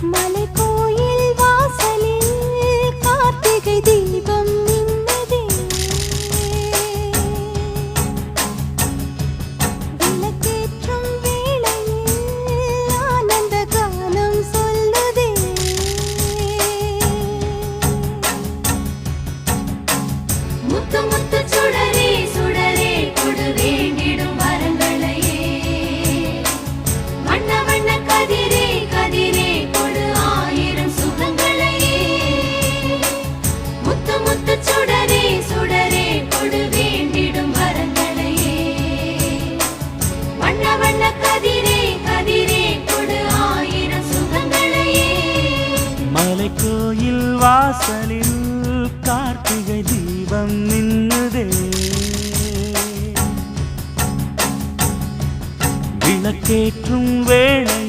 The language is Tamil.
மலைக்கோயில் வாசலில் கார்த்திகை தீபம் மின்னுதே. விளக்கேற்றும் வேளையில் ஆனந்த கானம் சொல்லுதே. முத்து முத்து சுடரே சுடரே கொடு வேண்டிடும் வரங்களையே. வண்ண வண்ண கதிரே கதிரே கொடு ஆயிரம் சுகங்களையே. முத்து முத்து சுடரே சுடரே கொடு வேண்டிடும் வரங்களையே. வண்ண வண்ண கதிரே கதிரே கொடு ஆயிரம் சுகங்களையே. மலைக்கோயில் வாசலில் கார்த்திகை தீபம் மின்னுதே. விளக்கேற்றும் வேளை